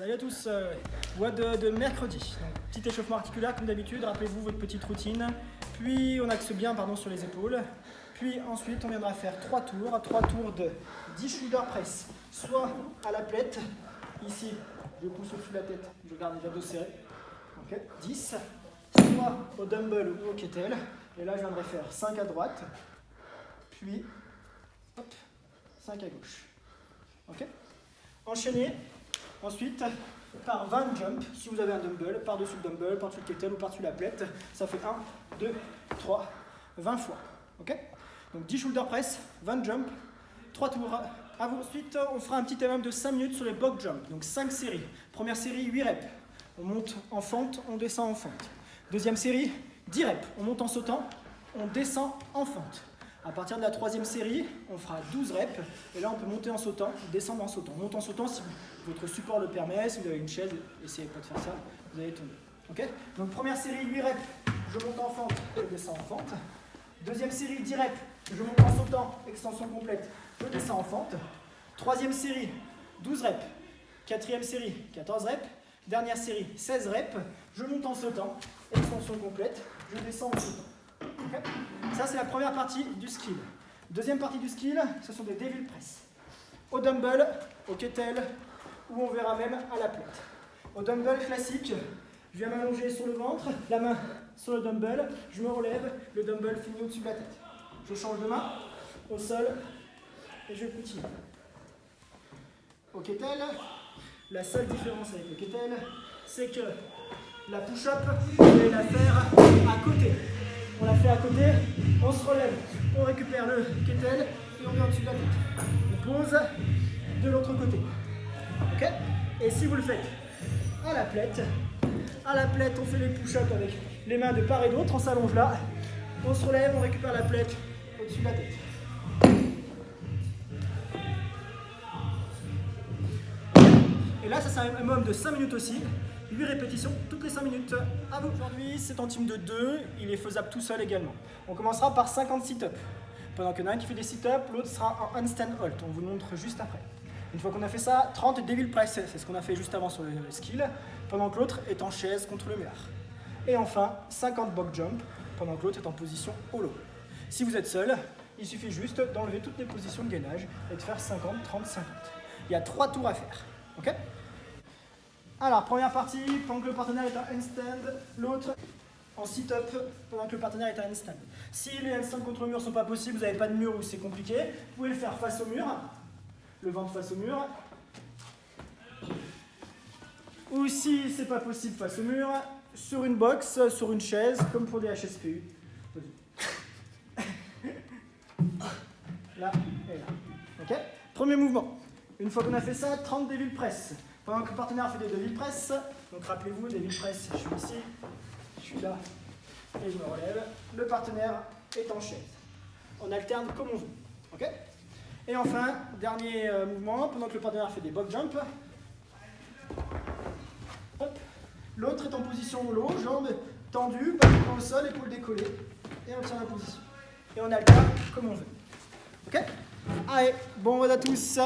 Salut à tous, WOD de mercredi. Donc, petit échauffement articulaire comme d'habitude, rappelez-vous votre petite routine. Puis on axe bien sur les épaules. Puis ensuite on viendra faire 3 tours de 10 shoulder press. Soit à la plaite, ici je pousse au-dessus de la tête, je garde les abdos serrés. Okay. 10. Soit au dumbbell ou au kettlebell. Et là je viendrai faire 5 à droite. Puis hop, 5 à gauche. Ok. Enchaînez ensuite par 20 jumps, si vous avez un dumbbell, par-dessus le dumbbell, par-dessus le kettlebell ou par-dessus la plaite. Ça fait 1, 2, 3, 20 fois. Ok. Donc 10 shoulder press, 20 jumps, 3 tours. À vous. Ensuite, on fera un petit MM de 5 minutes sur les box jumps. Donc 5 séries. Première série, 8 reps. On monte en fente, on descend en fente. Deuxième série, 10 reps. On monte en sautant, on descend en fente. À partir de la troisième série, on fera 12 reps. Et là, on peut monter en sautant, descendre en sautant. On monte en sautant si votre support le permet. Si vous avez une chaise, essayez pas de faire ça, vous allez tomber. Okay. Donc première série, 8 reps. Je monte en fente et je descends en fente. Deuxième série, 10 reps. Je monte en sautant, extension complète, je descends en fente. Troisième série, 12 reps. Quatrième série, 14 reps. Dernière série, 16 reps. Je monte en sautant, extension complète, je descends en sautant. Okay. Ça, c'est la première partie du skill. Deuxième partie du skill, ce sont des devil press. Au dumbbell, au kettlebell, ou on verra même à la plaite. Au dumbbell classique, je viens m'allonger sur le ventre, la main sur le dumbbell, je me relève, le dumbbell finit au-dessus de la tête. Je change de main, au sol, et je continue. Au kettlebell, la seule différence avec le kettlebell, c'est que la push-up, vous allez la faire à côté. On la fait à côté, on se relève, on récupère le kettlebell et on vient au-dessus de la tête. On pose de l'autre côté. Ok. Et si vous le faites à la plaite, on fait les push-ups avec les mains de part et d'autre, on s'allonge là, on se relève, on récupère la plaite au-dessus de la tête. Et là, ça c'est un minimum de 5 minutes aussi. 8 répétitions toutes les 5 minutes. À vous. Aujourd'hui, c'est en team de 2. Il est faisable tout seul également. On commencera par 50 sit-ups. Pendant qu'il y en a un qui fait des sit-ups, l'autre sera en handstand hold. On vous montre juste après. Une fois qu'on a fait ça, 30 devil press. C'est ce qu'on a fait juste avant sur le skill. Pendant que l'autre est en chaise contre le mur. Et enfin, 50 box jump. Pendant que l'autre est en position hollow. Si vous êtes seul, il suffit juste d'enlever toutes les positions de gainage et de faire 50, 30, 50. Il y a 3 tours à faire. Ok ? Alors, première partie, pendant que le partenaire est en handstand, l'autre en sit-up pendant que le partenaire est en handstand. Si les handstands contre le mur ne sont pas possibles, vous n'avez pas de mur ou c'est compliqué, vous pouvez le faire face au mur, le ventre face au mur. Ou si c'est pas possible face au mur, sur une box, sur une chaise, comme pour des HSPU. Là et là. Ok ? Premier mouvement. Une fois qu'on a fait ça, 30 devil press. Pendant que le partenaire fait des devil press, donc rappelez-vous, devil press, je suis ici, je suis là, et je me relève. Le partenaire est en chaise. On alterne comme on veut. Okay. Et enfin, dernier mouvement, pendant que le partenaire fait des box jump, l'autre est en position hollow, jambes tendues, pas au sol, épaules décollées, et on tient la position. Et on alterne comme on veut. Ok. Allez, bon WOD à tous.